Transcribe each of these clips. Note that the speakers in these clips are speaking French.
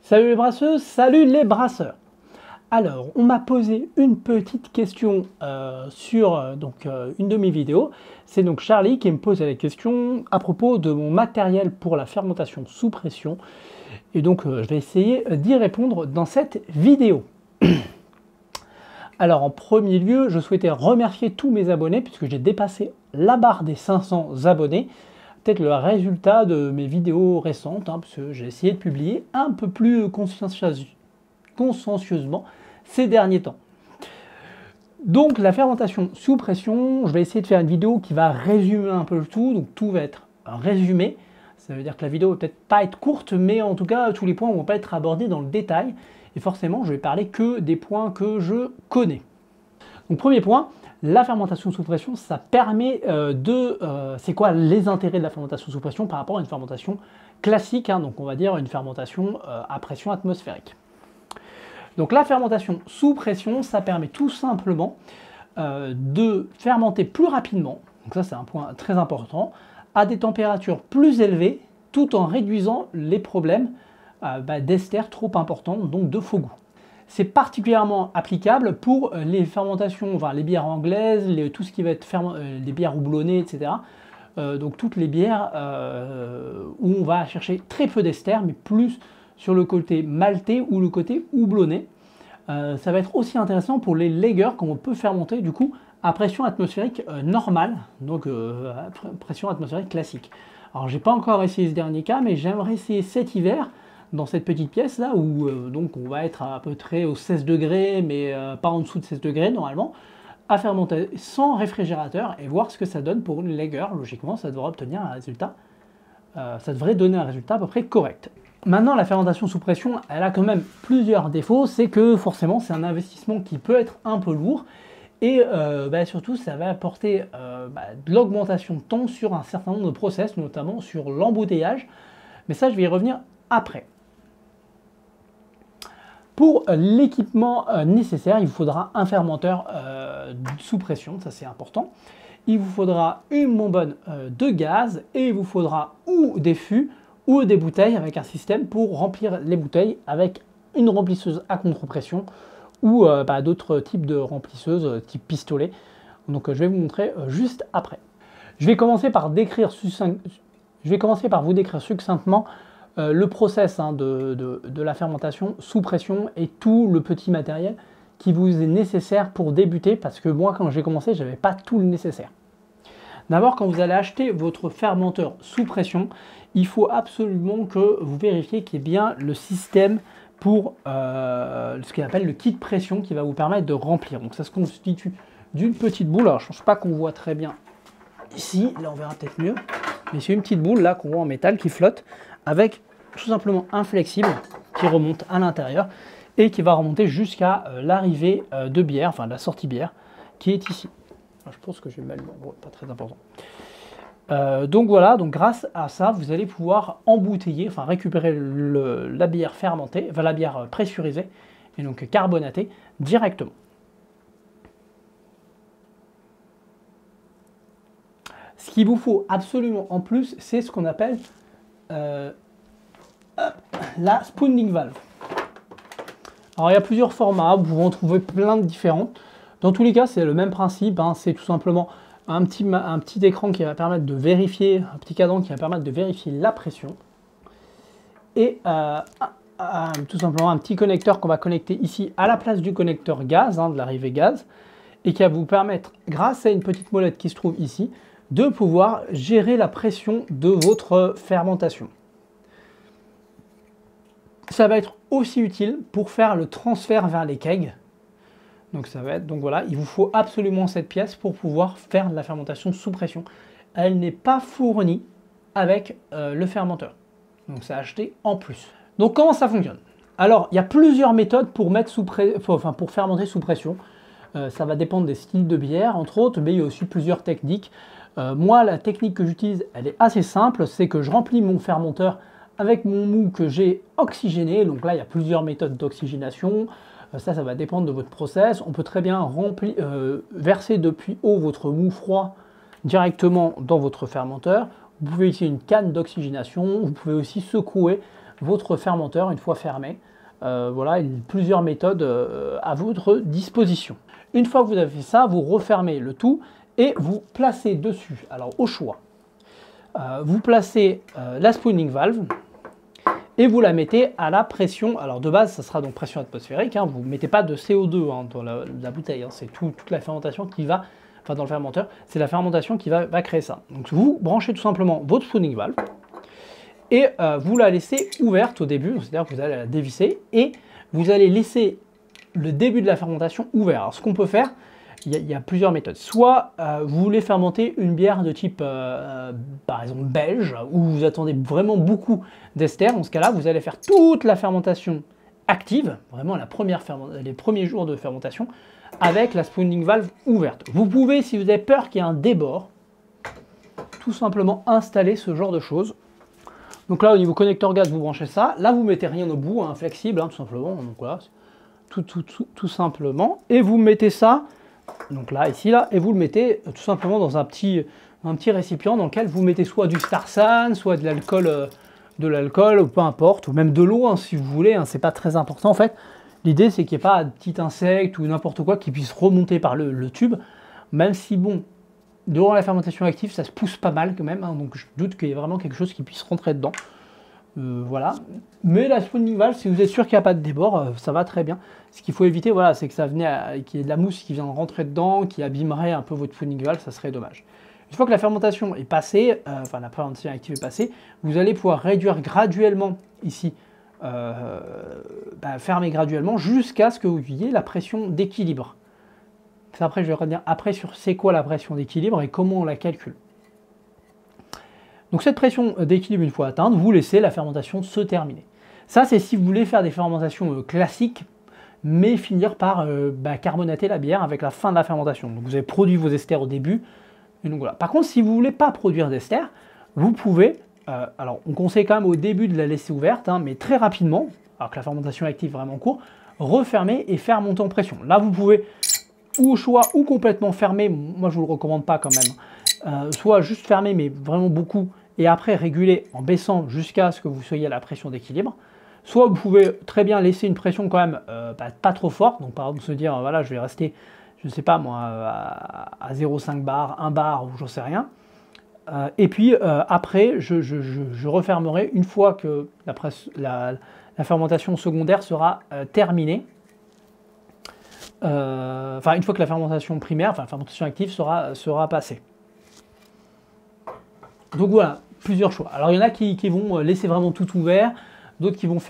Salut les brasseuses, salut les brasseurs. Alors, on m'a posé une petite question sur une de mes vidéos. C'est donc Charlie qui me pose la question à propos de mon matériel pour la fermentation sous pression. Et donc, je vais essayer d'y répondre dans cette vidéo. Alors, en premier lieu, je souhaitais remercier tous mes abonnés puisque j'ai dépassé la barre des 500 abonnés. Peut-être le résultat de mes vidéos récentes, parce que j'ai essayé de publier un peu plus consciencieusement ces derniers temps. Donc la fermentation sous pression, je vais essayer de faire une vidéo qui va résumer un peu le tout, donc tout va être résumé. Ça veut dire que la vidéo va peut-être pas être courte, mais en tout cas tous les points ne vont pas être abordés dans le détail. Et forcément, je vais parler que des points que je connais. Donc premier point, la fermentation sous pression, ça permet c'est quoi les intérêts de la fermentation sous pression par rapport à une fermentation classique, donc on va dire une fermentation à pression atmosphérique. Donc la fermentation sous pression, ça permet tout simplement de fermenter plus rapidement, donc ça c'est un point très important, à des températures plus élevées, tout en réduisant les problèmes d'ester trop importants, donc de faux goût. C'est particulièrement applicable pour les fermentations, enfin les bières anglaises, tout ce qui va être les bières houblonnées, etc. Donc toutes les bières où on va chercher très peu d'ester, mais plus sur le côté maltais ou le côté houblonné. Ça va être aussi intéressant pour les lagers qu'on peut fermenter du coup à pression atmosphérique normale, donc à pression atmosphérique classique. Alors j'ai pas encore essayé ce dernier cas, mais j'aimerais essayer cet hiver dans cette petite pièce là où donc on va être à peu près aux 16 degrés, mais pas en dessous de 16 degrés normalement, à fermenter sans réfrigérateur et voir ce que ça donne pour une lager. Logiquement, ça devrait obtenir un résultat, ça devrait donner un résultat à peu près correct. Maintenant, la fermentation sous pression, elle a quand même plusieurs défauts. C'est que forcément, c'est un investissement qui peut être un peu lourd et surtout, ça va apporter de l'augmentation de temps sur un certain nombre de process, notamment sur l'embouteillage. Mais ça, je vais y revenir après. Pour l'équipement nécessaire, il vous faudra un fermenteur sous pression, ça c'est important. Il vous faudra une bonbonne de gaz et il vous faudra ou des fûts ou des bouteilles avec un système pour remplir les bouteilles avec une remplisseuse à contre-pression ou d'autres types de remplisseuses type pistolet. Donc je vais vous montrer juste après. Je vais commencer par vous décrire succinctement le process de la fermentation sous pression et tout le petit matériel qui vous est nécessaire pour débuter, parce que moi quand j'ai commencé, je n'avais pas tout le nécessaire. D'abord, quand vous allez acheter votre fermenteur sous pression, il faut absolument que vous vérifiez qu'il y ait bien le système pour ce qu'on appelle le kit pression qui va vous permettre de remplir. Donc ça se constitue d'une petite boule, alors je ne pense pas qu'on voit très bien ici, là on verra peut-être mieux, mais c'est une petite boule là qu'on voit en métal qui flotte avec tout simplement un flexible qui remonte à l'intérieur et qui va remonter jusqu'à l'arrivée de bière, enfin de la sortie bière qui est ici. Alors, je pense que j'ai mal, bon, pas très important. Donc voilà, donc grâce à ça, vous allez pouvoir embouteiller, enfin récupérer la bière fermentée, enfin la bière pressurisée et donc carbonatée directement. Ce qu'il vous faut absolument en plus, c'est ce qu'on appelle la spooning valve. Alors il y a plusieurs formats, vous pouvez en trouver plein de différents. Dans tous les cas, c'est le même principe, c'est tout simplement un petit écran qui va permettre de vérifier, un petit cadran qui va permettre de vérifier la pression. Et tout simplement un petit connecteur qu'on va connecter ici à la place du connecteur gaz, de l'arrivée gaz, et qui va vous permettre, grâce à une petite molette qui se trouve ici, de pouvoir gérer la pression de votre fermentation. Ça va être aussi utile pour faire le transfert vers les kegs. Donc voilà, il vous faut absolument cette pièce pour pouvoir faire de la fermentation sous pression. Elle n'est pas fournie avec le fermenteur. Donc c'est acheté en plus. Donc comment ça fonctionne? Alors il y a plusieurs méthodes pour pour fermenter sous pression. Ça va dépendre des styles de bière entre autres, mais il y a aussi plusieurs techniques. Moi la technique que j'utilise, elle est assez simple, c'est que je remplis mon fermenteur avec mon mou que j'ai oxygéné. Donc là il y a plusieurs méthodes d'oxygénation. Ça va dépendre de votre process. On peut très bien verser depuis haut votre mou froid directement dans votre fermenteur. Vous pouvez utiliser une canne d'oxygénation. Vous pouvez aussi secouer votre fermenteur une fois fermé. Voilà, plusieurs méthodes à votre disposition. Une fois que vous avez fait ça, vous refermez le tout et vous placez dessus, alors au choix, vous placez la spooning valve et vous la mettez à la pression. Alors de base, ça sera donc pression atmosphérique, hein, vous ne mettez pas de CO2 hein, dans la bouteille, hein, c'est toute la fermentation qui va, enfin dans le fermenteur, c'est la fermentation qui va créer ça. Donc vous branchez tout simplement votre spooning valve et vous la laissez ouverte au début, c'est-à-dire que vous allez la dévisser et vous allez laisser le début de la fermentation ouvert. Alors ce qu'on peut faire, il y a plusieurs méthodes. Soit vous voulez fermenter une bière de type, par exemple, belge, où vous attendez vraiment beaucoup d'ester. Dans ce cas-là, vous allez faire toute la fermentation active, vraiment les premiers jours de fermentation, avec la spooning valve ouverte. Vous pouvez, si vous avez peur qu'il y ait un débord, tout simplement installer ce genre de choses. Donc là, au niveau connecteur gaz, vous branchez ça. Là, vous mettez rien au bout, hein, flexible, hein, tout simplement. Donc voilà, tout simplement. Et vous mettez ça, donc là, ici, là, et vous le mettez tout simplement dans un petit récipient dans lequel vous mettez soit du Starsan, soit de l'alcool, ou peu importe, ou même de l'eau, hein, si vous voulez. Hein, c'est pas très important, en fait. L'idée, c'est qu'il n'y ait pas de petit insecte ou n'importe quoi qui puisse remonter par le tube, même si, bon, durant la fermentation active, ça se pousse pas mal quand même, hein, donc je doute qu'il y ait vraiment quelque chose qui puisse rentrer dedans. Voilà. Mais la spooning valve, si vous êtes sûr qu'il n'y a pas de débord, ça va très bien. Ce qu'il faut éviter, voilà, c'est que qu'il y ait de la mousse qui vient rentrer dedans, qui abîmerait un peu votre spooning valve, ça serait dommage. Une fois que la fermentation est passée, enfin la fermentation active est passée, vous allez pouvoir réduire graduellement ici, fermer graduellement jusqu'à ce que vous ayez la pression d'équilibre. Après, je vais revenir après sur c'est quoi la pression d'équilibre et comment on la calcule. Donc cette pression d'équilibre une fois atteinte, vous laissez la fermentation se terminer. Ça, c'est si vous voulez faire des fermentations classiques, mais finir par carbonater la bière avec la fin de la fermentation. Donc vous avez produit vos esters au début. Et donc voilà. Par contre, si vous ne voulez pas produire d'esters, vous pouvez, alors on conseille quand même au début de la laisser ouverte, hein, mais très rapidement, alors que la fermentation active vraiment en cours, refermer et faire monter en pression. Là, vous pouvez ou au choix ou complètement fermer, moi je ne vous le recommande pas quand même, soit juste fermer mais vraiment beaucoup et après réguler en baissant jusqu'à ce que vous soyez à la pression d'équilibre, soit vous pouvez très bien laisser une pression quand même pas trop forte, donc par exemple se dire voilà je vais rester, je ne sais pas moi, à 0,5 bar, 1 bar ou j'en sais rien, et puis après je refermerai une fois que la fermentation secondaire sera terminée. Enfin une fois que la fermentation primaire, enfin la fermentation active sera passée. Donc voilà, plusieurs choix. Alors il y en a qui vont laisser vraiment tout ouvert, d'autres qui vont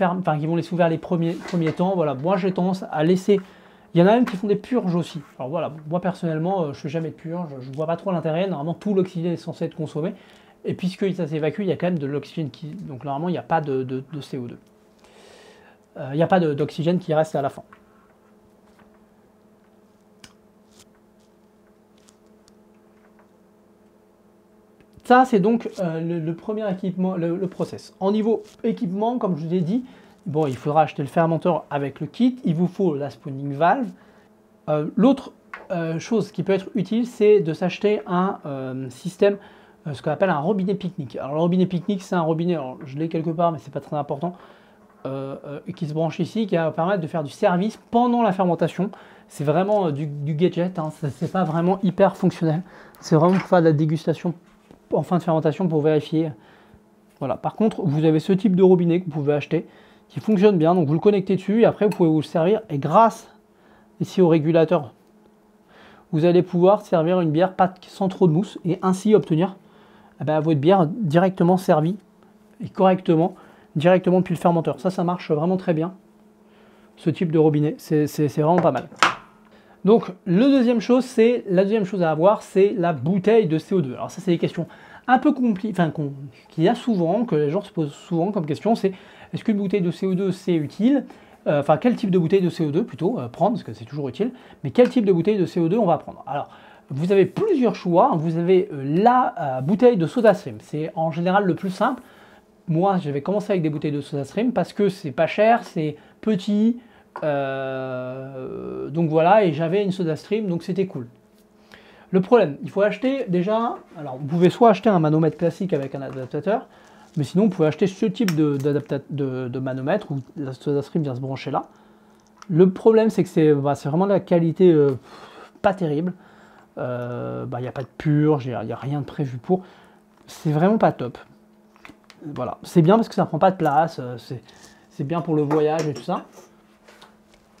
laisser ouvert les premiers temps. Voilà, moi j'ai tendance à laisser. Il y en a même qui font des purges aussi. Alors voilà, moi personnellement, je ne fais jamais de purge, je ne vois pas trop l'intérêt. Normalement tout l'oxygène est censé être consommé. Et puisque ça s'évacue, il y a quand même de l'oxygène qui. Donc normalement il n'y a pas de CO2. Il n'y a pas d'oxygène qui reste à la fin. Ça, c'est donc le premier équipement, le process. En niveau équipement, comme je vous ai dit, bon, il faudra acheter le fermenteur avec le kit, il vous faut la spooning valve. L'autre chose qui peut être utile, c'est de s'acheter un système, ce qu'on appelle un robinet pique-nique. Alors le robinet pique-nique, c'est un robinet, alors, je l'ai quelque part, mais c'est pas très important, qui se branche ici, qui va permettre de faire du service pendant la fermentation. C'est vraiment du gadget, hein, c'est pas vraiment hyper fonctionnel. C'est vraiment pour faire de la dégustation en fin de fermentation pour vérifier. Voilà. Par contre, vous avez ce type de robinet que vous pouvez acheter qui fonctionne bien. Donc vous le connectez dessus et après vous pouvez vous le servir. Et grâce ici au régulateur, vous allez pouvoir servir une bière sans trop de mousse et ainsi obtenir votre bière directement servie et correctement, directement depuis le fermenteur. Ça marche vraiment très bien. Ce type de robinet, c'est vraiment pas mal. Donc la deuxième chose à avoir, c'est la bouteille de CO2. Alors ça, c'est des questions un peu compliquées, enfin qu'il y a souvent, que les gens se posent souvent comme question, c'est est-ce qu'une bouteille de CO2 c'est utile? Enfin quel type de bouteille de CO2 plutôt prendre, parce que c'est toujours utile, mais quel type de bouteille de CO2 on va prendre? Alors vous avez plusieurs choix, vous avez la bouteille de SodaStream, c'est en général le plus simple. Moi j'avais commencé avec des bouteilles de SodaStream parce que c'est pas cher, c'est petit. Donc voilà, et j'avais une SodaStream, donc c'était cool. Le problème, il faut acheter déjà, alors vous pouvez soit acheter un manomètre classique avec un adaptateur, Mais sinon, vous pouvez acheter ce type de manomètre où la SodaStream vient se brancher là. Le problème, c'est que c'est vraiment de la qualité pas terrible. Il n'y a pas de purge, il n'y a rien de prévu pour. C'est vraiment pas top. Voilà, c'est bien parce que ça prend pas de place, c'est bien pour le voyage et tout ça.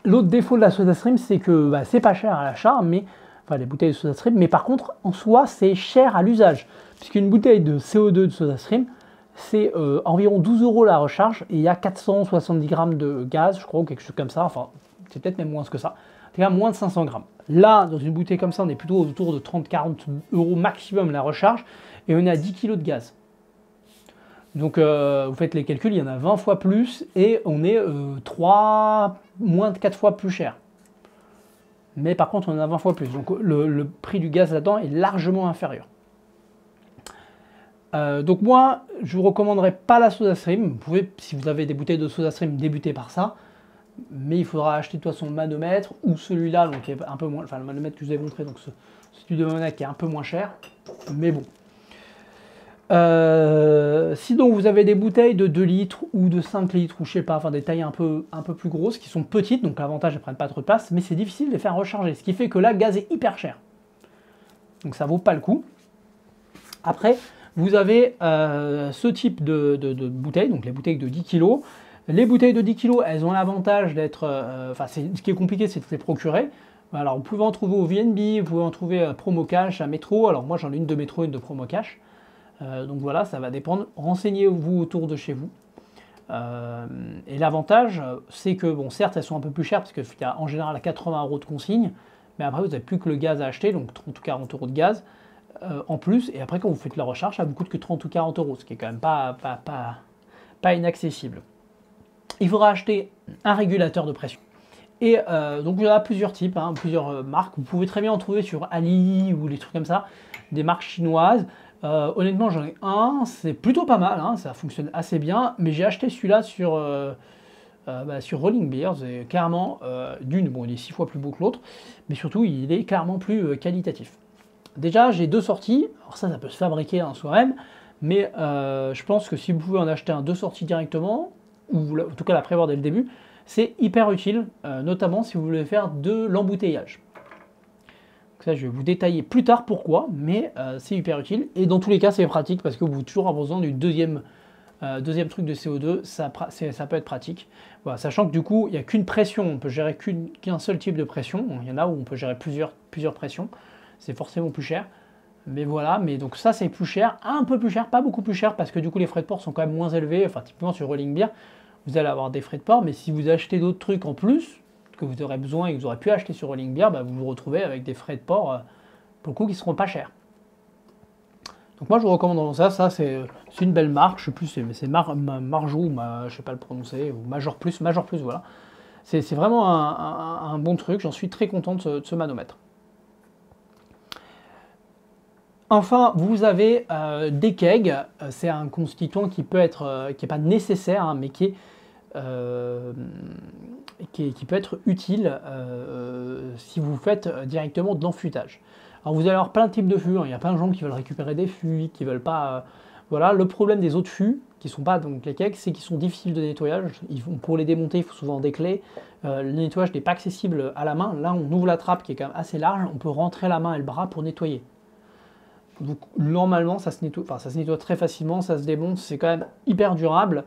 L'autre défaut de la SodaStream, c'est que c'est pas cher à l'achat, mais enfin les bouteilles de SodaStream, mais par contre en soi c'est cher à l'usage, puisqu'une bouteille de CO2 de SodaStream, c'est environ 12 € la recharge et il y a 470 grammes de gaz, je crois, ou quelque chose comme ça. Enfin, c'est peut-être même moins que ça. En tout cas, moins de 500 grammes. Là, dans une bouteille comme ça, on est plutôt autour de 30-40 € maximum la recharge et on est à 10 kg de gaz. Donc, vous faites les calculs, il y en a 20 fois plus et on est moins de 4 fois plus cher. Mais par contre, on en a 20 fois plus. Donc, le prix du gaz là-dedans est largement inférieur. Donc moi, je ne vous recommanderais pas la SodaStream. Vous pouvez, si vous avez des bouteilles de SodaStream, débuter par ça. Mais il faudra acheter de toute façon le manomètre ou celui-là, donc qui est un peu moins, enfin le manomètre que je vous ai montré, donc ce type de manomètre qui est un peu moins cher. Mais bon. Si donc vous avez des bouteilles de 2 litres ou de 5 litres, ou je sais pas, enfin des tailles un peu plus grosses, qui sont petites, donc l'avantage, elles ne prennent pas trop de place, mais c'est difficile de les faire recharger. Ce qui fait que là, le gaz est hyper cher. Donc ça vaut pas le coup. Après, vous avez ce type de bouteilles, donc les bouteilles de 10 kg. Les bouteilles de 10 kg, elles ont l'avantage d'être... ce qui est compliqué, c'est de les procurer. Alors, vous pouvez en trouver au VNB, vous pouvez en trouver à Promo Cash, à Métro. Alors, moi, j'en ai une de Métro et une de Promo Cash. Donc voilà, ça va dépendre. Renseignez-vous autour de chez vous. Et l'avantage, c'est que, bon, certes, elles sont un peu plus chères, parce qu'il y a en général à 80 € de consigne. Mais après, vous n'avez plus que le gaz à acheter, donc 30 ou 40 € de gaz. En plus, et après quand vous faites la recharge, ça vous coûte que 30 ou 40 €, ce qui est quand même pas inaccessible. Il faudra acheter un régulateur de pression. Et donc il y en a plusieurs types, plusieurs marques. Vous pouvez très bien en trouver sur Ali ou des trucs comme ça, des marques chinoises. Honnêtement, j'en ai un, c'est plutôt pas mal, ça fonctionne assez bien, mais j'ai acheté celui-là sur Rolling Beers, et clairement, bon, il est 6 fois plus beau que l'autre, mais surtout, il est clairement plus qualitatif. Déjà, j'ai 2 sorties. Alors ça peut se fabriquer en soi-même, mais je pense que si vous pouvez en acheter un 2 sorties directement, ou en tout cas la prévoir dès le début, c'est hyper utile, notamment si vous voulez faire de l'embouteillage. Ça, je vais vous détailler plus tard pourquoi, mais c'est hyper utile. Et dans tous les cas, c'est pratique parce que vous toujours avoir besoin du deuxième truc de CO2, ça peut être pratique. Voilà, sachant que du coup, il n'y a qu'une pression, on peut gérer qu'un seul type de pression. Il y en a où on peut gérer plusieurs pressions. C'est forcément plus cher. Mais voilà, mais donc ça c'est plus cher, un peu plus cher, pas beaucoup plus cher, parce que du coup les frais de port sont quand même moins élevés. Enfin, typiquement sur Rolling Beer, vous allez avoir des frais de port, mais si vous achetez d'autres trucs en plus, que vous aurez besoin et que vous aurez pu acheter sur Rolling Beer, vous vous retrouvez avec des frais de port, pour le coup, qui ne seront pas chers. Donc moi je vous recommande ça c'est une belle marque, je sais plus, c'est Marjou, je sais pas le prononcer, ou Major Plus, voilà. C'est vraiment un bon truc, j'en suis très content de ce manomètre. Enfin, vous avez des kegs, c'est un constituant qui peut être, qui n'est pas nécessaire, mais qui peut être utile si vous faites directement de l'enfûtage. Alors vous allez avoir plein de types de fûts, il y a plein de gens qui veulent récupérer des fûts, qui veulent pas... voilà, le problème des autres fûts, qui ne sont pas donc les kegs, c'est qu'ils sont difficiles de nettoyage. Pour les démonter, il faut souvent des clés. Le nettoyage n'est pas accessible à la main. Là, on ouvre la trappe qui est quand même assez large, on peut rentrer la main et le bras pour nettoyer. Donc normalement ça se nettoie très facilement, ça se démonte, c'est quand même hyper durable.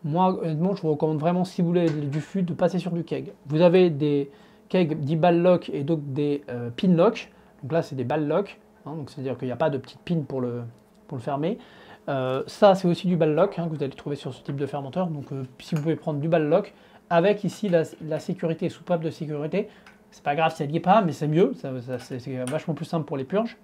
Moi honnêtement je vous recommande vraiment, si vous voulez du fût, de passer sur du keg. Vous avez des kegs dits ball lock et donc des pin lock. Donc là c'est des ball lock, donc c'est-à-dire qu'il n'y a pas de petite pin pour le fermer. Ça c'est aussi du ball lock que vous allez trouver sur ce type de fermenteur. Donc si vous pouvez prendre du ball lock avec ici la sécurité, soupape de sécurité, c'est pas grave si elle n'y est pas, mais c'est mieux, c'est vachement plus simple pour les purges.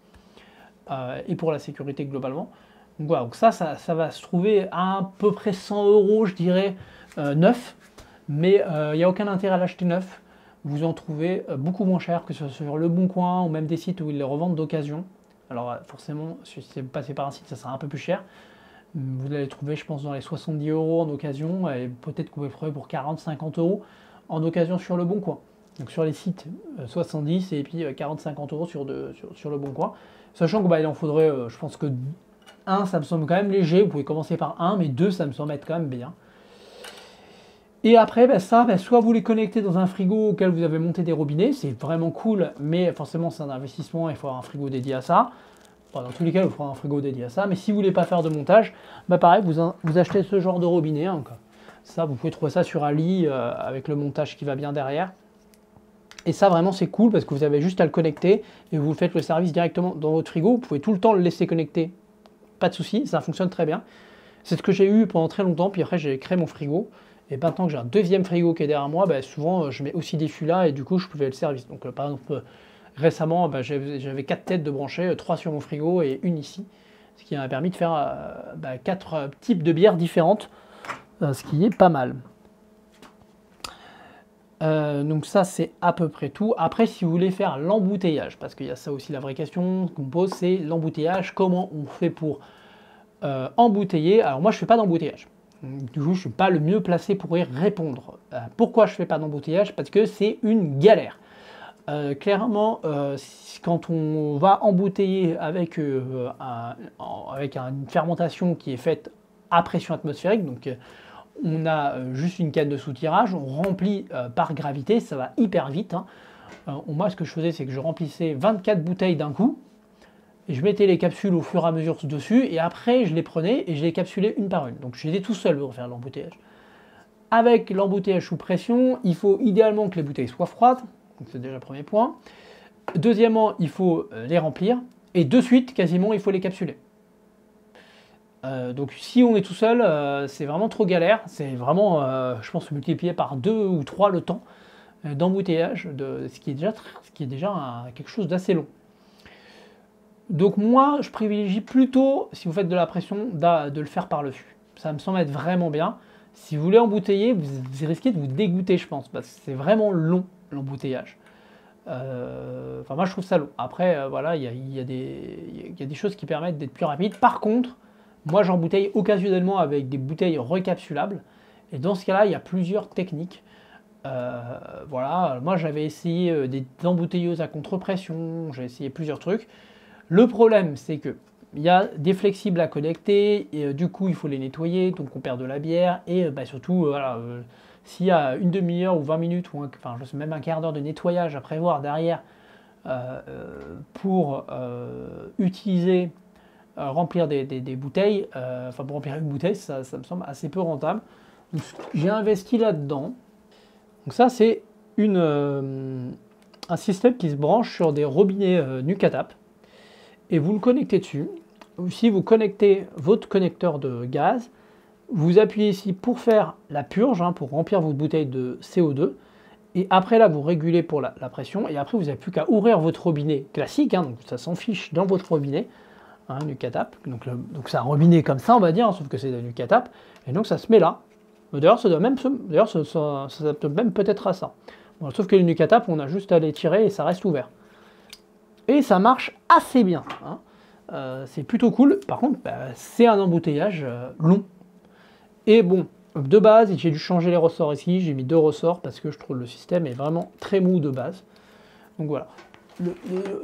Et pour la sécurité globalement. Donc voilà, donc ça va se trouver à peu près 100 € je dirais, neuf, mais il n'y a aucun intérêt à l'acheter neuf. Vous en trouvez beaucoup moins cher que sur Le Bon Coin ou même des sites où ils les revendent d'occasion. Alors forcément, si vous passez par un site, ça sera un peu plus cher. Vous allez trouver, je pense, dans les 70 € en occasion, et peut-être que vous pouvez le trouver pour 40-50 € en occasion sur Le Bon Coin. Donc sur les sites 70 et puis 40-50 € sur Le Bon Coin. Sachant que il en faudrait, je pense que 1, ça me semble quand même léger. Vous pouvez commencer par 1, mais 2, ça me semble être quand même bien. Et après, soit vous les connectez dans un frigo auquel vous avez monté des robinets, c'est vraiment cool, mais forcément c'est un investissement, il faut avoir un frigo dédié à ça. Bon, dans tous les cas, il faut un frigo dédié à ça, mais si vous voulez pas faire de montage, pareil, vous achetez ce genre de robinet. Hein, ça, vous pouvez trouver ça sur Ali avec le montage qui va bien derrière. Et ça, vraiment, c'est cool parce que vous avez juste à le connecter et vous faites le service directement dans votre frigo. Vous pouvez tout le temps le laisser connecter, pas de souci, ça fonctionne très bien. C'est ce que j'ai eu pendant très longtemps, puis après j'ai créé mon frigo. Et maintenant que j'ai un deuxième frigo qui est derrière moi, souvent je mets aussi des fûts là et du coup je pouvais le service. Donc par exemple, récemment j'avais 4 têtes de branchées, 3 sur mon frigo et une ici. Ce qui m'a permis de faire 4 types de bières différentes, ce qui est pas mal. Donc ça c'est à peu près tout. Après si vous voulez faire l'embouteillage, parce qu'il y a ça aussi la vraie question qu'on me pose, c'est l'embouteillage, comment on fait pour embouteiller. Alors moi je fais pas d'embouteillage. Du coup, je ne suis pas le mieux placé pour y répondre. Pourquoi je ne fais pas d'embouteillage? Parce que c'est une galère. Clairement, quand on va embouteiller avec une fermentation qui est faite à pression atmosphérique, donc on a juste une canne de soutirage, on remplit par gravité, ça va hyper vite. Hein. Moi, ce que je faisais, c'est que je remplissais 24 bouteilles d'un coup, et je mettais les capsules au fur et à mesure dessus, et après je les prenais et je les capsulais une par une. Donc j'étais tout seul pour faire l'embouteillage. Avec l'embouteillage sous pression, il faut idéalement que les bouteilles soient froides, donc c'est déjà le premier point. Deuxièmement, il faut les remplir, et de suite, quasiment, il faut les capsuler. Donc si on est tout seul, c'est vraiment trop galère, c'est vraiment, je pense, multiplier par 2 ou 3 le temps d'embouteillage, ce qui est déjà quelque chose d'assez long. Donc moi, je privilégie plutôt, si vous faites de la pression, de le faire par le fût. Ça me semble être vraiment bien. Si vous voulez embouteiller, vous risquez de vous dégoûter, je pense, parce que c'est vraiment long, l'embouteillage. Enfin, moi, je trouve ça long. Après, voilà, il y a des choses qui permettent d'être plus rapide. Par contre, moi, j'embouteille occasionnellement avec des bouteilles recapsulables. Et dans ce cas-là, il y a plusieurs techniques. Voilà, moi, j'avais essayé des embouteilleuses à contre-pression, j'ai essayé plusieurs trucs. Le problème, c'est que il y a des flexibles à connecter, et du coup, il faut les nettoyer, donc on perd de la bière, et surtout, voilà, s'il y a une demi-heure ou 20 minutes, ou enfin, je sais même un quart d'heure de nettoyage à prévoir derrière pour utiliser, remplir des bouteilles, enfin pour remplir une bouteille, ça me semble assez peu rentable. J'ai investi là-dedans. Donc ça, c'est un système qui se branche sur des robinets NuCatap. Et vous le connectez dessus. Si vous connectez votre connecteur de gaz, vous appuyez ici pour faire la purge, hein, pour remplir votre bouteille de CO2. Et après là, vous régulez pour la pression. Et après, vous n'avez plus qu'à ouvrir votre robinet classique. Hein, donc ça s'en fiche dans votre robinet, hein, NuCatap. Donc c'est un robinet comme ça, on va dire, hein, sauf que c'est de NuCatap. Et donc ça se met là. D'ailleurs, ça s'adapte même peut-être à ça. Bon, sauf que les NuCatap, on a juste à les tirer et ça reste ouvert. Et ça marche assez bien. Hein. C'est plutôt cool. Par contre, c'est un embouteillage long. Et bon, de base, j'ai dû changer les ressorts ici. J'ai mis 2 ressorts parce que je trouve le système est vraiment très mou de base. Donc voilà.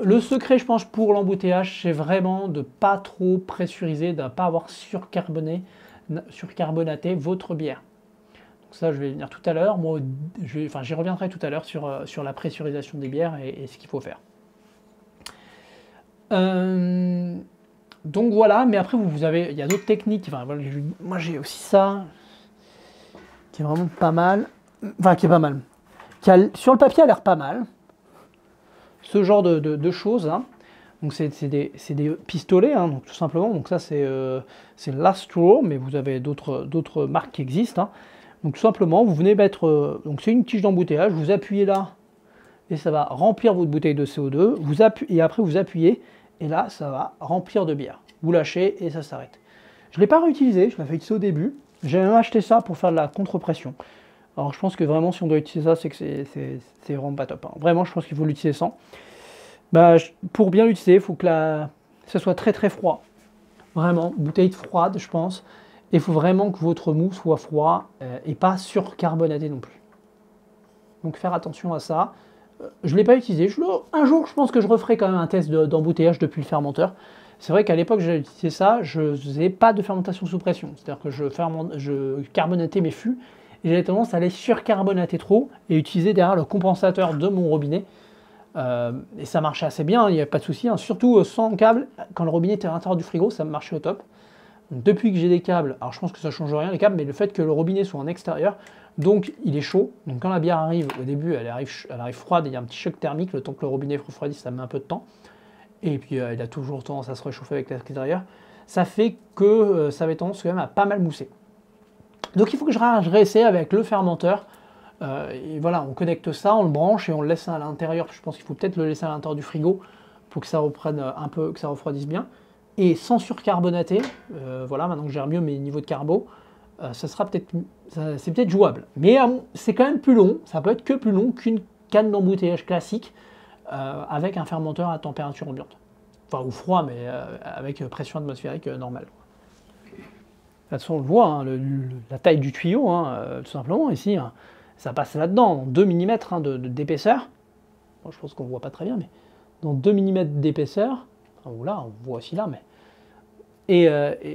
Le secret, je pense, pour l'embouteillage, c'est vraiment de ne pas trop pressuriser, de ne pas avoir surcarbonaté votre bière. Donc ça, je vais venir tout à l'heure. Moi, j'y reviendrai tout à l'heure sur la pressurisation des bières et ce qu'il faut faire. Donc voilà, mais après il y a d'autres techniques. Enfin, voilà, moi j'ai aussi ça qui est vraiment pas mal. Enfin, qui est pas mal. Sur le papier, a l'air pas mal. Ce genre de choses. Hein. Donc c'est des pistolets, hein, donc, tout simplement. Donc ça c'est Lastro, mais vous avez d'autres marques qui existent. Hein. Donc tout simplement, vous venez mettre. Donc c'est une tige d'embouteillage. Vous appuyez là et ça va remplir votre bouteille de CO2. Et après vous appuyez. Et là, ça va remplir de bière. Vous lâchez et ça s'arrête. Je ne l'ai pas réutilisé, je l'ai fait utiliser au début. J'ai même acheté ça pour faire de la contre-pression. Alors je pense que vraiment, si on doit utiliser ça, c'est que c'est vraiment pas top. Hein. Vraiment, je pense qu'il faut l'utiliser sans. Pour bien l'utiliser, il faut que ça soit très très froid. Vraiment, bouteille froide, je pense. Et il faut vraiment que votre mou soit froid et pas surcarbonaté non plus. Donc faire attention à ça. Je ne l'ai pas utilisé. Un jour, je pense que je referai quand même un test d'embouteillage depuis le fermenteur. C'est vrai qu'à l'époque, j'ai utilisé ça, je ne faisais pas de fermentation sous pression. C'est-à-dire que je carbonatais mes fûts et j'avais tendance à les surcarbonater trop et utiliser derrière le compensateur de mon robinet. Et ça marchait assez bien, il n'y avait pas de souci. Hein. Surtout sans câble, quand le robinet était à l'intérieur du frigo, ça marchait au top. Donc, depuis que j'ai des câbles, alors je pense que ça ne change rien les câbles, mais le fait que le robinet soit en extérieur, donc il est chaud. Donc quand la bière arrive, au début elle arrive froide, il y a un petit choc thermique, le temps que le robinet refroidisse, ça met un peu de temps. Et puis il a toujours tendance à se réchauffer avec l'extérieur. Ça fait que ça avait tendance quand même à pas mal mousser. Donc il faut que je réessaye avec le fermenteur. Et voilà, on connecte ça, on le branche et on le laisse à l'intérieur. Je pense qu'il faut peut-être le laisser à l'intérieur du frigo pour que ça reprenne un peu, que ça refroidisse bien. Et sans surcarbonater, voilà, maintenant que je gère mieux mes niveaux de carbo, ça sera peut-être, c'est peut-être jouable. Mais c'est quand même plus long, ça peut être que plus long qu'une canne d'embouteillage classique avec un fermenteur à température ambiante. Enfin, ou froid, mais avec pression atmosphérique normale. De toute façon, on le voit, hein, la taille du tuyau, hein, tout simplement, ici, hein, ça passe là-dedans, 2 mm d'épaisseur. Bon, je pense qu'on ne voit pas très bien, mais dans 2 mm d'épaisseur, là, on voit aussi là, mais... Et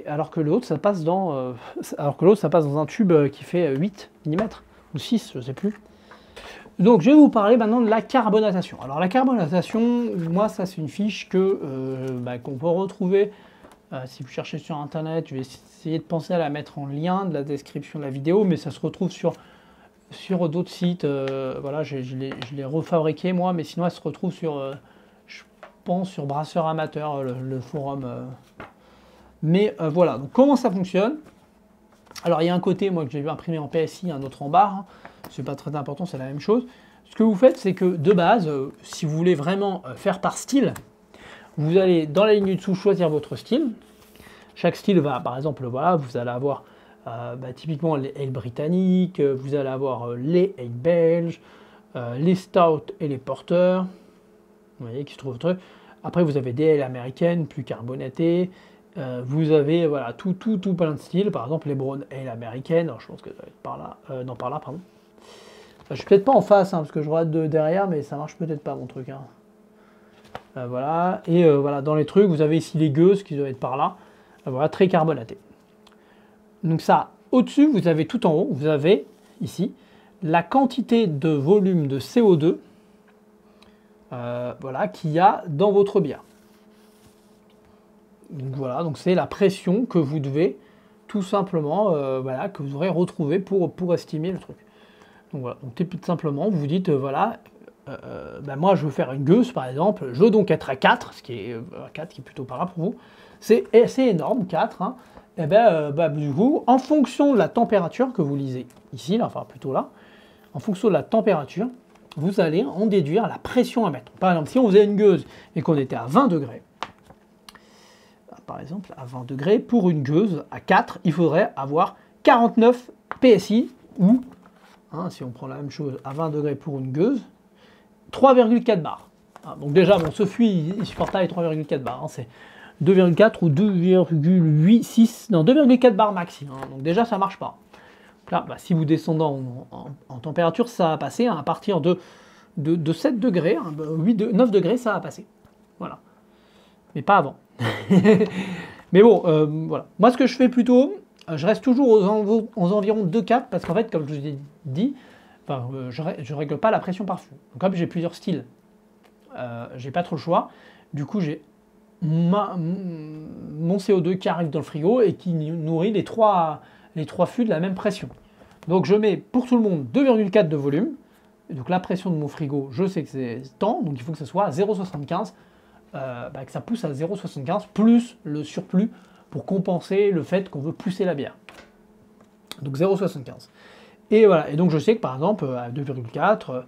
alors que l'autre, ça passe dans un tube qui fait 8 mm, ou 6, je ne sais plus. Donc, je vais vous parler maintenant de la carbonatation. Alors, la carbonatation, moi, ça, c'est une fiche qu'on peut retrouver si vous cherchez sur Internet. Je vais essayer de penser à la mettre en lien de la description de la vidéo, mais ça se retrouve sur d'autres sites. Voilà, je l'ai refabriqué, moi, mais sinon, elle se retrouve sur, je pense, sur Brasseur Amateur, le forum. Mais voilà, donc comment ça fonctionne? Alors, il y a un côté, moi, que j'ai imprimé en PSI, un autre en barre. Hein. C'est pas très important, c'est la même chose. Ce que vous faites, c'est que de base, si vous voulez vraiment faire par style, vous allez dans la ligne du dessous choisir votre style. Chaque style va, par exemple, voilà, vous allez avoir typiquement les ale britanniques, vous allez avoir les ale belges, les stouts et les porters. Vous voyez qui se trouvent truc. Après, vous avez des ale américaines plus carbonatées. Vous avez voilà, tout plein de styles. Par exemple, les brown ale américaines. Alors, je pense que ça va être par là. Non, par là, pardon. Je suis peut-être pas en face, hein, parce que je regarde de derrière, mais ça marche peut-être pas mon truc. Hein. Voilà. Et voilà, dans les trucs, vous avez ici les gueuses qui doivent être par là. Voilà, très carbonaté. Donc ça, au-dessus, vous avez tout en haut, vous avez ici la quantité de volume de CO2 voilà, qu'il y a dans votre bière. Donc voilà, donc c'est la pression que vous devez tout simplement, voilà, que vous aurez retrouvé pour estimer le truc. Donc voilà, donc tout simplement, vous vous dites, voilà, moi je veux faire une gueuse par exemple, je veux donc être à 4, ce qui est 4 qui est plutôt par là pour vous. C'est énorme, 4. Hein. Et du coup, en fonction de la température que vous lisez ici, là, enfin plutôt là, en fonction de la température, vous allez en déduire la pression à mettre. Par exemple, si on faisait une gueuse et qu'on était à 20 degrés, par exemple, à 20 degrés, pour une gueuse à 4, il faudrait avoir 49 PSI, ou, hein, si on prend la même chose à 20 degrés pour une gueuse, 3,4 bars. Ah, donc déjà, bon, ce fût, il supporte pas les 3,4 bars, hein, c'est 2,4 ou 2,86, non, 2,4 bars maxi. Hein, donc déjà, ça marche pas. Là, si vous descendez en température, ça va passer hein, à partir de 7 degrés, hein, 9 degrés, ça va passer. Voilà. Mais pas avant. Mais bon, voilà. Moi, ce que je fais plutôt, je reste toujours aux environs de 4, parce qu'en fait, comme je vous ai dit, je règle pas la pression par fût. Donc, comme j'ai plusieurs styles, j'ai pas trop le choix. Du coup, j'ai mon CO2 qui arrive dans le frigo et qui nourrit les trois fûts de la même pression. Donc je mets pour tout le monde 2,4 de volume. Et donc la pression de mon frigo, je sais que c'est tant, donc il faut que ce soit à 0,75, que ça pousse à 0,75 plus le surplus pour compenser le fait qu'on veut pousser la bière. Donc 0,75. Et voilà, et donc je sais que par exemple à 2,4,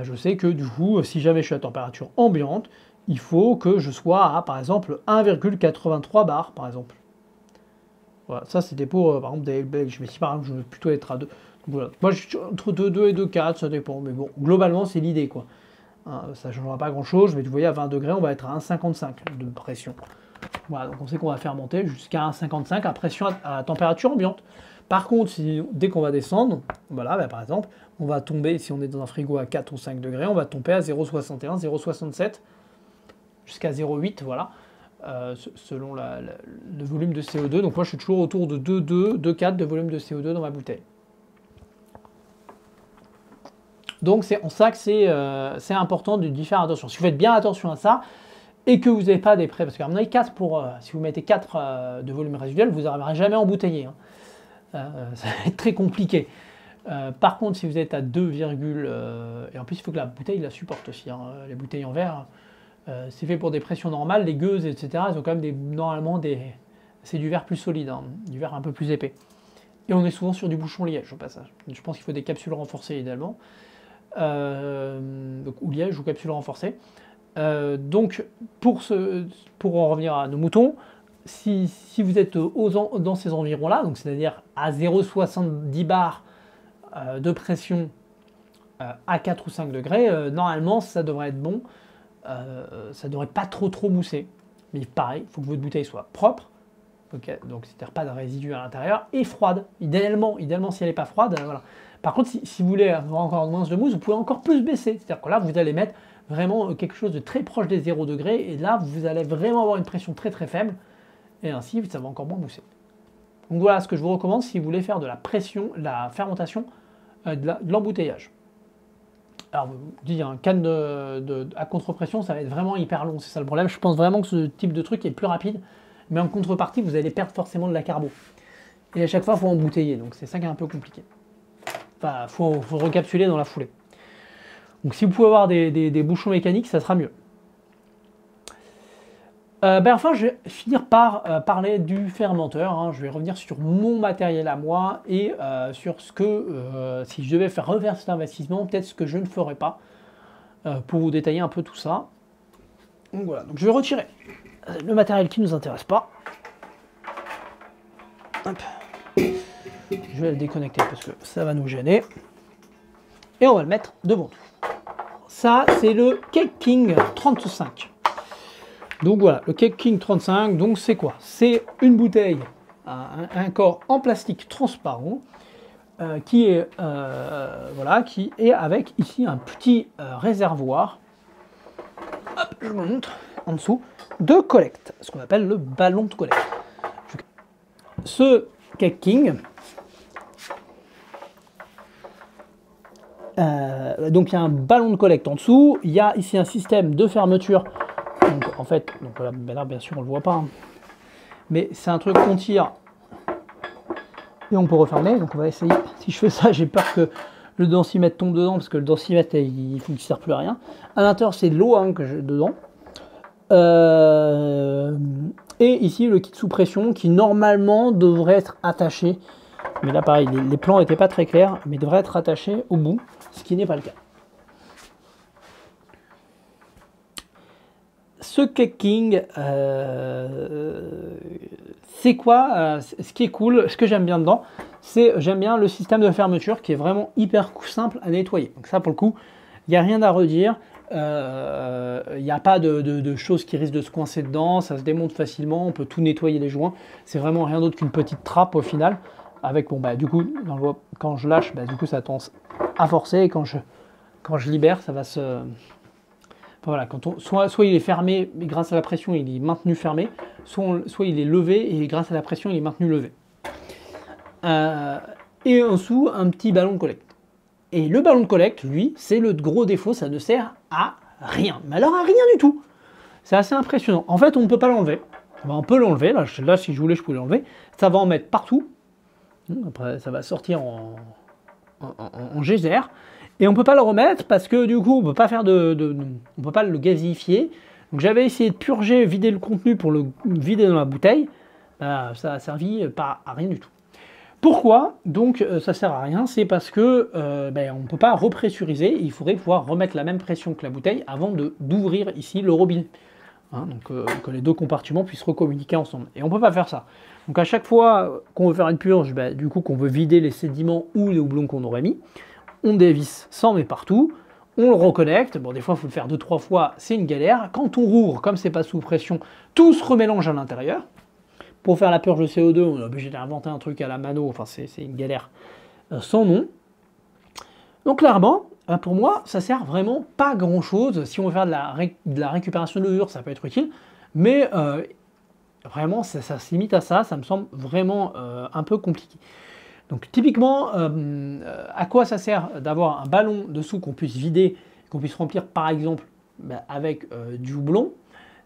je sais que du coup, si jamais je suis à température ambiante, il faut que je sois à, par exemple, 1,83 bars, par exemple. Voilà, ça c'était pour, par exemple, des belges. Mais si par exemple, je veux plutôt être à 2. Voilà. Moi, je suis entre 2 et 2,4, ça dépend. Mais bon, globalement, c'est l'idée, quoi. Hein, ça ne changera pas grand-chose, mais vous voyez, à 20 degrés, on va être à 1,55 de pression. Voilà, donc on sait qu'on va faire monter jusqu'à 1,55 à pression à température ambiante. Par contre, dès qu'on va descendre, voilà, par exemple, on va tomber, si on est dans un frigo à 4 ou 5 degrés, on va tomber à 0,61, 0,67, jusqu'à 0,8, voilà. selon le volume de CO2. Donc moi je suis toujours autour de 2,2, 2,4 de volume de CO2 dans ma bouteille. Donc c'est en ça que c'est important d'y faire attention. Si vous faites bien attention à ça, et que vous n'avez pas des prêts, parce qu'à mon avis, 4 si vous mettez 4 de volume résiduel, vous n'arriverez jamais à embouteiller. Ça va être très compliqué. Par contre, si vous êtes à 2, et en plus il faut que la bouteille la supporte aussi, hein. Les bouteilles en verre, c'est fait pour des pressions normales, les gueuses, etc. Elles ont quand même normalement c'est du verre plus solide, hein, du verre un peu plus épais. Et on est souvent sur du bouchon liège au passage. Je pense qu'il faut des capsules renforcées idéalement, ou liège ou capsules renforcées. Donc, pour en revenir à nos moutons, si vous êtes dans ces environs-là, donc c'est-à-dire à 0,70 bar de pression à 4 ou 5 degrés, normalement ça devrait être bon, ça devrait pas trop mousser. Mais pareil, il faut que votre bouteille soit propre, okay, donc c'est-à-dire pas de résidus à l'intérieur, et froide, idéalement si elle n'est pas froide, voilà. Par contre, si vous voulez avoir encore moins de mousse, vous pouvez encore plus baisser, c'est-à-dire que là vous allez mettre vraiment quelque chose de très proche des 0 degrés, et là vous allez vraiment avoir une pression très faible, et ainsi ça va encore moins mousser. Donc voilà ce que je vous recommande si vous voulez faire de la fermentation, de l'embouteillage. Alors vous dites, un canne à contre-pression, ça va être vraiment hyper long, c'est ça le problème. Je pense vraiment que ce type de truc est plus rapide, mais en contrepartie vous allez perdre forcément de la carbo. Et à chaque fois il faut embouteiller, donc c'est ça qui est un peu compliqué. Enfin, il faut recapsuler dans la foulée. Donc si vous pouvez avoir des bouchons mécaniques, ça sera mieux. Enfin, je vais finir par parler du fermenteur, hein. Je vais revenir sur mon matériel à moi et sur ce que, si je devais refaire cet investissement, peut-être ce que je ne ferais pas, pour vous détailler un peu tout ça. Donc voilà, donc je vais retirer le matériel qui ne nous intéresse pas. Hop. Je vais le déconnecter parce que ça va nous gêner. Et on va le mettre devant nous. Ça, c'est le Cake King 35. Donc voilà, le Cake King 35, donc c'est quoi? C'est une bouteille, un corps en plastique transparent, qui est avec ici un petit réservoir, hop, je me montre, en dessous, de collecte, ce qu'on appelle le ballon de collecte. Ce Cake King, donc il y a un ballon de collecte en dessous, il y a ici un système de fermeture. Donc en fait, là bien sûr on le voit pas, hein. Mais c'est un truc qu'on tire et on peut refermer. Donc on va essayer. Si je fais ça, j'ai peur que le densimètre tombe dedans parce que le densimètre il ne sert plus à rien. À l'intérieur c'est de l'eau, hein, que j'ai dedans. Et ici le kit sous pression qui normalement devrait être attaché. Mais là pareil, les plans n'étaient pas très clairs, mais devrait être attaché au bout, ce qui n'est pas le cas. Ce Cake King, c'est quoi ce qui est cool, ce que j'aime bien dedans, j'aime bien le système de fermeture qui est vraiment hyper simple à nettoyer. Donc ça pour le coup, il n'y a rien à redire, il n'y a pas de choses qui risquent de se coincer dedans, ça se démonte facilement, on peut tout nettoyer les joints. C'est vraiment rien d'autre qu'une petite trappe au final. Avec du coup, quand je lâche, du coup ça tend à forcer, et quand je libère, ça va se... Voilà, soit il est fermé, mais grâce à la pression, il est maintenu fermé, soit il est levé, et grâce à la pression, il est maintenu levé. Et en dessous, un petit ballon de collecte. Et le ballon de collecte, lui, c'est le gros défaut, ça ne sert à rien. Mais alors à rien du tout. C'est assez impressionnant. En fait, on ne peut pas l'enlever. On peut l'enlever, là, si je voulais, je pouvais l'enlever. Ça va en mettre partout. Après, ça va sortir en geyser. Et on ne peut pas le remettre parce que du coup, on ne peut pas faire on peut pas le gazifier. Donc j'avais essayé de purger, vider le contenu pour le vider dans la bouteille. Ça a servi à rien du tout. Pourquoi donc ça sert à rien? C'est parce que on ne peut pas repressuriser. Il faudrait pouvoir remettre la même pression que la bouteille avant d'ouvrir ici le robinet. Hein, donc que les deux compartiments puissent recommuniquer ensemble. Et on ne peut pas faire ça. Donc à chaque fois qu'on veut faire une purge, du coup qu'on veut vider les sédiments ou les houblons qu'on aurait mis, on dévisse, ça en met partout, on le reconnecte. Bon, des fois il faut le faire 2-3 fois, c'est une galère. Quand on rouvre, comme c'est pas sous pression, tout se remélange à l'intérieur. Pour faire la purge de CO2, on est obligé d'inventer un truc à la mano, enfin c'est une galère sans nom. Donc clairement, pour moi, ça sert vraiment pas grand chose. Si on veut faire de la récupération de levure, ça peut être utile. Mais vraiment, ça se limite à ça, ça me semble vraiment un peu compliqué. Donc typiquement, à quoi ça sert d'avoir un ballon dessous qu'on puisse vider, qu'on puisse remplir par exemple avec du houblon?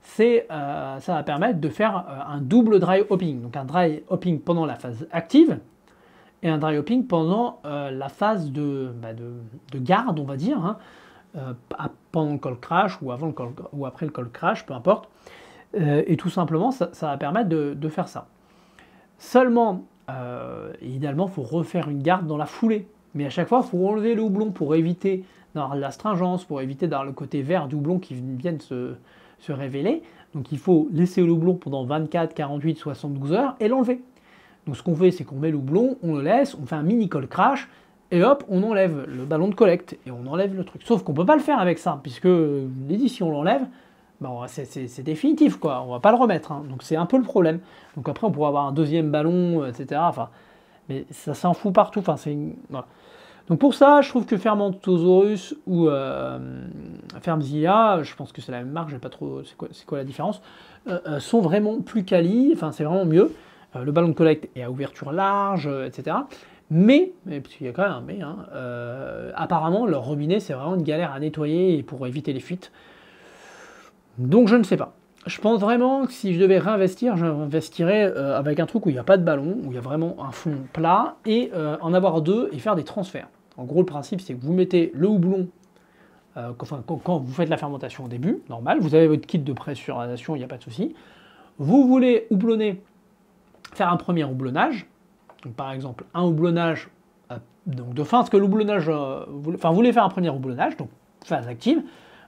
Ça va permettre de faire un double dry hopping. Donc un dry hopping pendant la phase active et un dry hopping pendant la phase de garde, on va dire, hein, pendant le cold crash ou, ou après le cold crash, peu importe. Et tout simplement, ça va permettre de faire ça. Seulement, idéalement, il faut refaire une garde dans la foulée. Mais à chaque fois, il faut enlever le houblon pour éviter d'avoir de l'astringence, pour éviter d'avoir le côté vert du houblon qui vienne se révéler. Donc il faut laisser le houblon pendant 24, 48, 72 heures et l'enlever. Donc ce qu'on fait, c'est qu'on met le houblon, on le laisse, on fait un mini cold crash, et hop, on enlève le ballon de collecte, et on enlève le truc. Sauf qu'on ne peut pas le faire avec ça, puisque si on l'enlève, bon, c'est définitif, quoi. On va pas le remettre, hein. Donc c'est un peu le problème. Donc après, on pourrait avoir un deuxième ballon, etc. Enfin, mais ça s'en fout partout. Enfin, voilà. Donc pour ça, je trouve que Fermentosaurus ou Fermzilla, je pense que c'est la même marque, j'ai pas trop, c'est quoi la différence, sont vraiment plus quali. Enfin, c'est vraiment mieux. Le ballon de collecte est à ouverture large, etc. Mais, parce qu'il y a quand même un mais, hein, apparemment, leur robinet, c'est vraiment une galère à nettoyer pour éviter les fuites. Donc je ne sais pas. Je pense vraiment que si je devais réinvestir, j'investirais avec un truc où il n'y a pas de ballon, où il y a vraiment un fond plat, et en avoir deux et faire des transferts. En gros, le principe, c'est que vous mettez le houblon, quand vous faites la fermentation au début, normal, vous avez votre kit de pressurisation, il n'y a pas de souci. Vous voulez houblonner, faire un premier houblonnage, donc par exemple un houblonnage donc de fin, parce que l'houblonnage, vous voulez faire un premier houblonnage, donc phase active.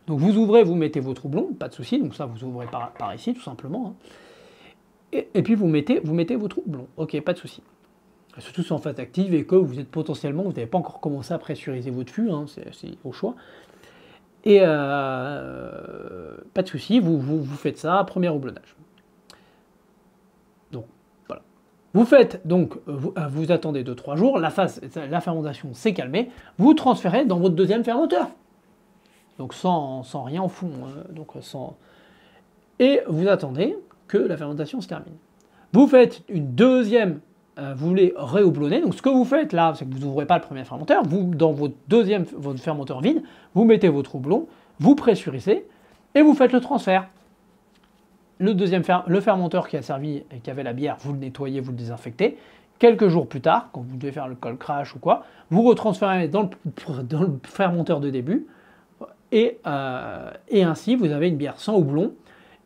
Donc vous ouvrez, vous mettez votre houblon, pas de souci, donc ça vous ouvrez par ici tout simplement. Hein. Et puis vous mettez votre houblon, ok, pas de souci. Surtout si c'est en phase active et que vous êtes potentiellement, vous n'avez pas encore commencé à pressuriser votre fût, hein, c'est au choix. Et pas de souci, vous faites ça, premier houblonnage. Donc voilà. Vous faites, donc vous attendez 2-3 jours, la fermentation s'est calmée, vous transférez dans votre deuxième fermenteur. Donc sans rien au fond, et vous attendez que la fermentation se termine. Vous faites une deuxième, vous voulez réhoublonner, donc ce que vous faites là, c'est que vous n'ouvrez pas le premier fermenteur, vous, dans votre fermenteur vide, vous mettez votre houblon, vous pressurisez, et vous faites le transfert. Le fermenteur qui a servi et qui avait la bière, vous le nettoyez, vous le désinfectez. Quelques jours plus tard, quand vous devez faire le cold crash ou quoi, vous retransférez dans le fermenteur de début, et ainsi, vous avez une bière sans houblon,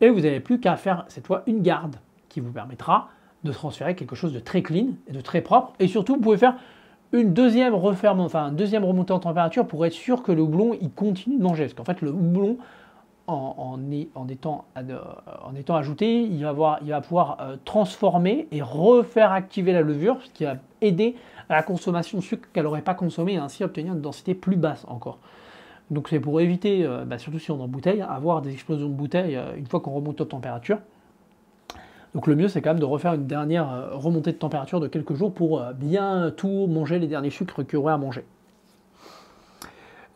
et vous n'avez plus qu'à faire cette fois une garde qui vous permettra de transférer quelque chose de très clean et de très propre. Et surtout, vous pouvez faire une deuxième remontée en température pour être sûr que le houblon il continue de manger. Parce qu'en fait, le houblon, en étant ajouté, il va pouvoir transformer et refaire activer la levure, ce qui va aider à la consommation de sucre qu'elle n'aurait pas consommé et ainsi obtenir une densité plus basse encore. Donc c'est pour éviter, surtout si on est en bouteille, avoir des explosions de bouteilles une fois qu'on remonte en température. Donc le mieux c'est quand même de refaire une dernière remontée de température de quelques jours pour bien tout manger, les derniers sucres qu'il y aurait à manger.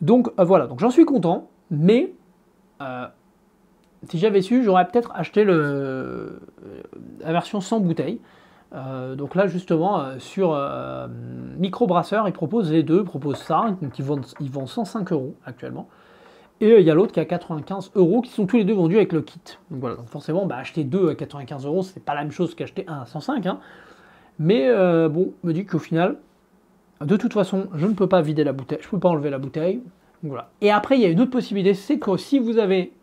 Donc voilà, donc j'en suis content, mais si j'avais su, j'aurais peut-être acheté la version sans bouteille. Donc là justement sur Microbrasseur ils proposent les deux, ils proposent ça, donc ils vendent 105 € actuellement, et il y a l'autre qui est à 95 € qui sont tous les deux vendus avec le kit. Donc voilà, donc forcément acheter deux à 95 €, c'est pas la même chose qu'acheter un à 105, hein. Mais bon, me dit qu'au final, de toute façon, je ne peux pas vider la bouteille, je peux pas enlever la bouteille. Donc voilà. Et après il y a une autre possibilité, c'est que si vous avez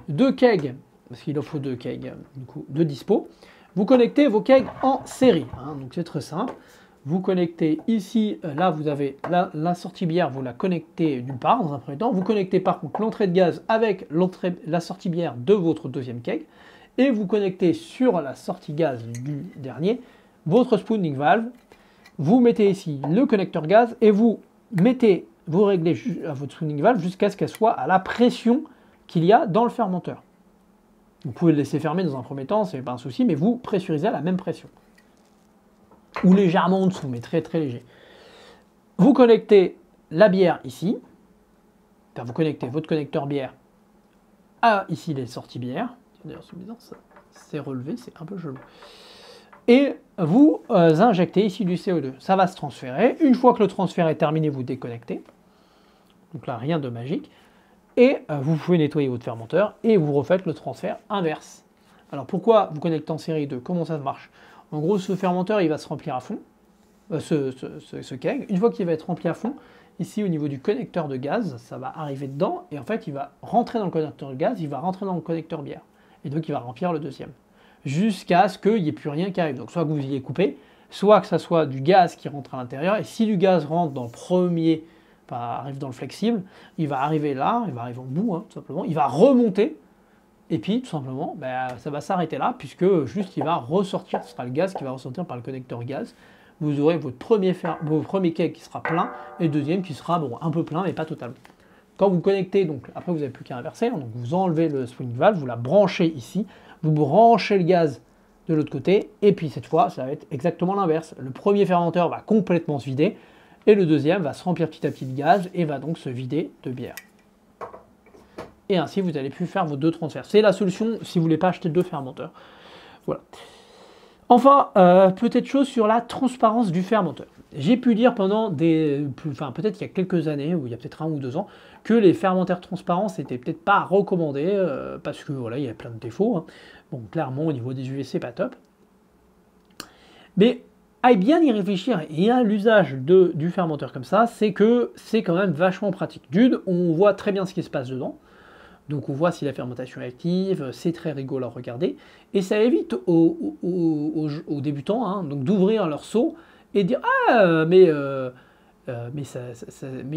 deux kegs, parce qu'il en faut deux kegs du coup, de dispo, vous connectez vos kegs en série, hein, donc c'est très simple. Vous connectez ici, là vous avez la sortie bière, vous la connectez d'une part dans un premier temps. Vous connectez par contre l'entrée de gaz avec la sortie bière de votre deuxième keg. Et vous connectez sur la sortie gaz du dernier votre spooning valve. Vous mettez ici le connecteur gaz et vous réglez votre spooning valve jusqu'à ce qu'elle soit à la pression qu'il y a dans le fermenteur. Vous pouvez le laisser fermer dans un premier temps, c'est pas un souci, mais vous pressurisez à la même pression. Ou légèrement en dessous, mais très très léger. Vous connectez la bière ici. Enfin, vous connectez votre connecteur bière à ici les sorties bière. D'ailleurs, c'est bizarre, ça c'est relevé, c'est un peu chelou. Et vous injectez ici du CO2. Ça va se transférer. Une fois que le transfert est terminé, vous déconnectez. Donc là, rien de magique. Et vous pouvez nettoyer votre fermenteur et vous refaites le transfert inverse. Alors pourquoi vous connectez en série 2? Comment ça marche? En gros, ce fermenteur, il va se remplir à fond. Ce keg. Une fois qu'il va être rempli à fond, ici au niveau du connecteur de gaz, ça va arriver dedans. Et en fait, il va rentrer dans le connecteur de gaz, il va rentrer dans le connecteur bière. Et donc, il va remplir le deuxième. Jusqu'à ce qu'il n'y ait plus rien qui arrive. Donc soit que vous ayez coupé, soit que ça soit du gaz qui rentre à l'intérieur, et si du gaz rentre dans le premier, arrive dans le flexible, il va arriver là, il va arriver au bout, hein, tout simplement, il va remonter, et puis tout simplement, ça va s'arrêter là, puisque juste il va ressortir, ce sera le gaz qui va ressortir par le connecteur gaz. Vous aurez votre premier keg qui sera plein, et le deuxième qui sera un peu plein, mais pas totalement. Quand vous connectez, donc après vous n'avez plus qu'à inverser, hein, donc vous enlevez le swing valve, vous la branchez ici, vous branchez le gaz de l'autre côté, et puis cette fois, ça va être exactement l'inverse. Le premier fermenteur va complètement se vider, et le deuxième va se remplir petit à petit de gaz, et va donc se vider de bière. Et ainsi, vous n'allez plus faire vos deux transferts. C'est la solution si vous ne voulez pas acheter deux fermenteurs. Voilà. Enfin, petite chose sur la transparence du fermenteur. J'ai pu dire pendant peut-être il y a quelques années, ou il y a peut-être 1 ou 2 ans, que les fermenteurs transparents c'était peut-être pas recommandé, parce que voilà, il y a plein de défauts. Hein. Bon, clairement, au niveau des UVC, pas top. Mais à bien y réfléchir et à l'usage du fermenteur comme ça, c'est que c'est quand même vachement pratique. D'une, on voit très bien ce qui se passe dedans. Donc on voit si la fermentation est active, c'est très rigolo à regarder. Et ça évite aux débutants donc d'ouvrir leur seau et de dire « Ah, mais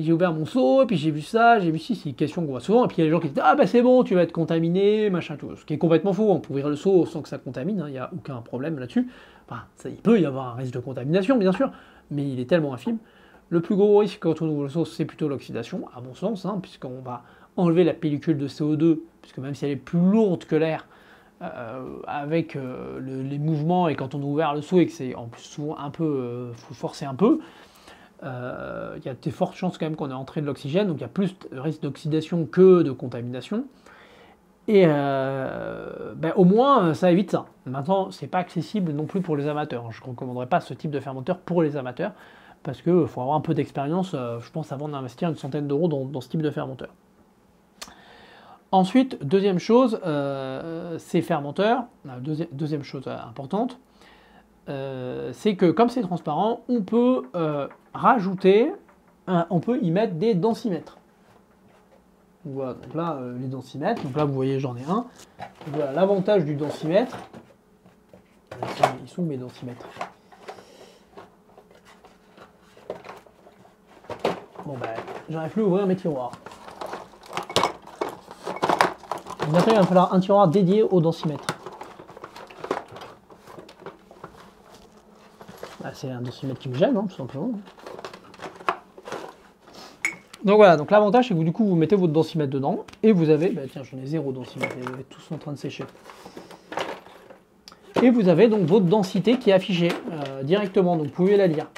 j'ai ouvert mon seau, et puis j'ai vu ça, j'ai vu ci », c'est une question qu'on voit souvent. Et puis il y a des gens qui disent « Ah, c'est bon, tu vas être contaminé, machin, tout ». Ce qui est complètement faux, on peut ouvrir le seau sans que ça contamine, il n'y a aucun problème là-dessus. Enfin, il peut y avoir un risque de contamination, bien sûr, mais il est tellement infime. Le plus gros risque quand on ouvre le seau, c'est plutôt l'oxydation, à mon sens, puisqu'on va enlever la pellicule de CO2, puisque même si elle est plus lourde que l'air, avec les mouvements, et quand on ouvre le seau et que c'est en plus souvent un peu, faut forcer un peu, il y a de fortes chances quand même qu'on ait entré de l'oxygène, donc il y a plus de risque d'oxydation que de contamination. Et au moins ça évite ça. Maintenant, c'est pas accessible non plus pour les amateurs. Je ne recommanderais pas ce type de fermenteur pour les amateurs, parce qu'il faut avoir un peu d'expérience, je pense, avant d'investir une centaine d'euros dans ce type de fermenteur. Ensuite, deuxième chose, ces fermenteurs, deuxième chose importante, c'est que comme c'est transparent, on peut rajouter, on peut y mettre des densimètres. Voilà, donc là, les densimètres, donc là vous voyez j'en ai un. Voilà l'avantage du densimètre. Ils sont mes densimètres. Bon j'arrive plus à ouvrir mes tiroirs. Bientôt il va falloir un tiroir dédié au densimètre. C'est un densimètre qui me gêne, tout simplement. Donc voilà, donc l'avantage c'est que du coup vous mettez votre densimètre dedans et vous avez, tiens j'en ai 0 densimètre, ils sont tous en train de sécher. Et vous avez donc votre densité qui est affichée directement, donc vous pouvez la lire.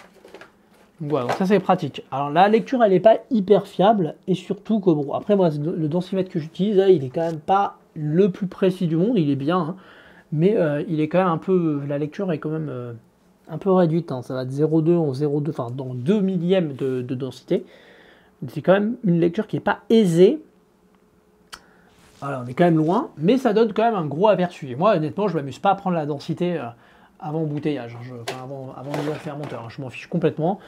Donc voilà, donc ça c'est pratique. Alors la lecture elle n'est pas hyper fiable, et surtout que bon, après moi le densimètre que j'utilise, il est quand même pas le plus précis du monde, il est bien, mais il est quand même un peu, la lecture est quand même un peu réduite, ça va de 0,2 en 0,2, enfin dans 2 millièmes de densité. C'est quand même une lecture qui n'est pas aisée. Alors on est quand même loin, mais ça donne quand même un gros aperçu. Et moi honnêtement je ne m'amuse pas à prendre la densité avant embouteillage, avant le fermenteur, je m'en fiche complètement.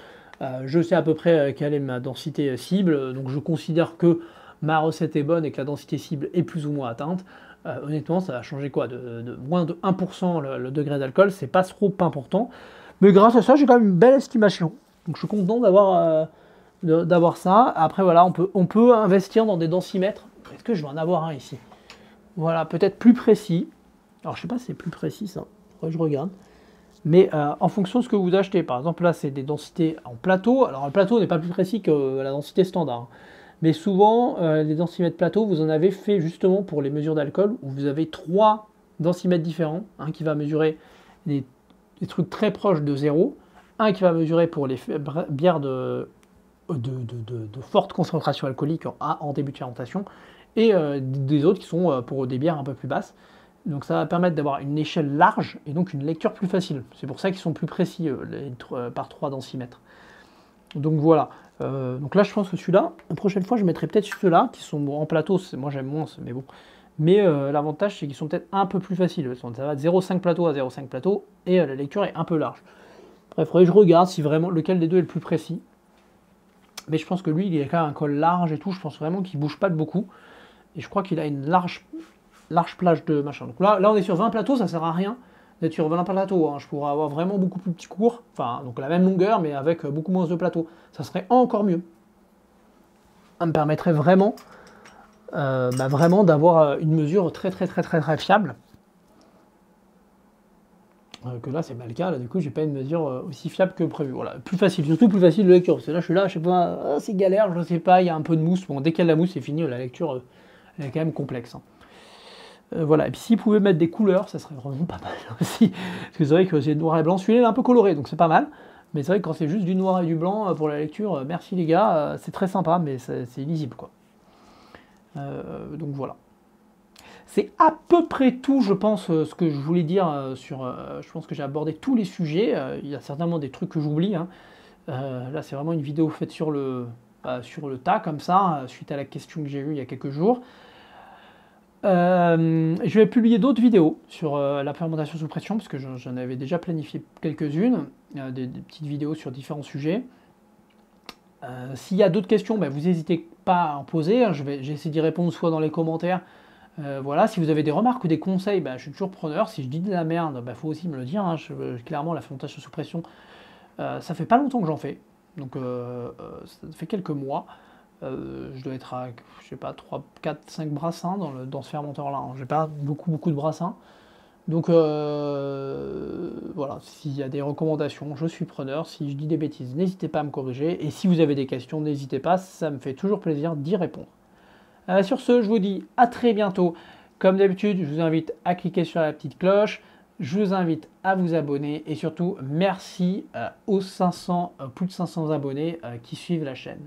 Je sais à peu près quelle est ma densité cible, donc je considère que ma recette est bonne et que la densité cible est plus ou moins atteinte. Honnêtement ça va changer quoi, de moins de 1% le degré d'alcool, c'est pas trop important. Mais grâce à ça j'ai quand même une belle estimation. Donc je suis content d'avoir ça. Après voilà, on peut investir dans des densimètres. Est-ce que je vais en avoir un ici? Voilà, peut-être plus précis. Alors je sais pas si c'est plus précis ça, faudrait que je regarde. Mais en fonction de ce que vous achetez, par exemple là c'est des densités en plateau. Alors le plateau n'est pas plus précis que la densité standard. Mais souvent les densimètres plateau, vous en avez fait justement pour les mesures d'alcool, où vous avez 3 densimètres différents. Un qui va mesurer des trucs très proches de 0. Un qui va mesurer pour les bières de forte concentration alcoolique en début de fermentation, et des autres qui sont pour des bières un peu plus basses. Donc ça va permettre d'avoir une échelle large et donc une lecture plus facile. C'est pour ça qu'ils sont plus précis, par 3 densimètres. Donc voilà. Donc là, je pense que celui-là, la prochaine fois, je mettrai peut-être ceux-là, qui sont en plateau. Moi, j'aime moins, mais bon. Mais l'avantage, c'est qu'ils sont peut-être un peu plus faciles. Ça va de 0,5 plateau à 0,5 plateau, et la lecture est un peu large. Après, il faudrait que je regarde si vraiment lequel des deux est le plus précis. Mais je pense que lui, il a quand même un col large et tout. Je pense vraiment qu'il bouge pas de beaucoup. Et je crois qu'il a une large plage de machin. Donc là, on est sur 20 plateaux, ça sert à rien d'être sur 20 plateaux. Hein. Je pourrais avoir vraiment beaucoup plus petit cours, enfin, donc la même longueur, mais avec beaucoup moins de plateaux. Ça serait encore mieux. Ça me permettrait vraiment, vraiment d'avoir une mesure très fiable. Que là, c'est pas le cas. Là, du coup, j'ai pas une mesure aussi fiable que prévu. Voilà, plus facile, surtout plus facile de lecture. Parce que là, je suis là, je sais pas, c'est galère, je sais pas, il y a un peu de mousse. Bon, dès qu'il y a de la mousse, c'est fini. La lecture, elle est quand même complexe. Hein. Voilà, et puis s'ils pouvaient mettre des couleurs, ça serait vraiment pas mal aussi. Parce que c'est vrai que c'est noir et blanc, celui-là il est un peu coloré, donc c'est pas mal. Mais c'est vrai que quand c'est juste du noir et du blanc pour la lecture, merci les gars, c'est très sympa, mais c'est illisible quoi. Donc voilà. C'est à peu près tout, je pense, ce que je voulais dire sur. Je pense que j'ai abordé tous les sujets. Il y a certainement des trucs que j'oublie. Hein. Là, c'est vraiment une vidéo faite sur le tas, comme ça, suite à la question que j'ai eue il y a quelques jours. Je vais publier d'autres vidéos sur la fermentation sous pression, parce que j'en avais déjà planifié quelques-unes, des petites vidéos sur différents sujets. S'il y a d'autres questions, vous n'hésitez pas à en poser, hein, j'essaie d'y répondre soit dans les commentaires. Voilà, si vous avez des remarques ou des conseils, je suis toujours preneur. Si je dis de la merde, faut aussi me le dire. Hein. Clairement, la fermentation sous pression, ça fait pas longtemps que j'en fais, donc ça fait quelques mois. Je dois être à, je sais pas, 3, 4, 5 brassins dans ce fermenteur-là. Hein. J'ai pas beaucoup de brassins. Donc voilà, s'il y a des recommandations, je suis preneur. Si je dis des bêtises, n'hésitez pas à me corriger. Et si vous avez des questions, n'hésitez pas, ça me fait toujours plaisir d'y répondre. Sur ce, je vous dis à très bientôt. Comme d'habitude, je vous invite à cliquer sur la petite cloche. Je vous invite à vous abonner. Et surtout, merci aux plus de 500 abonnés qui suivent la chaîne.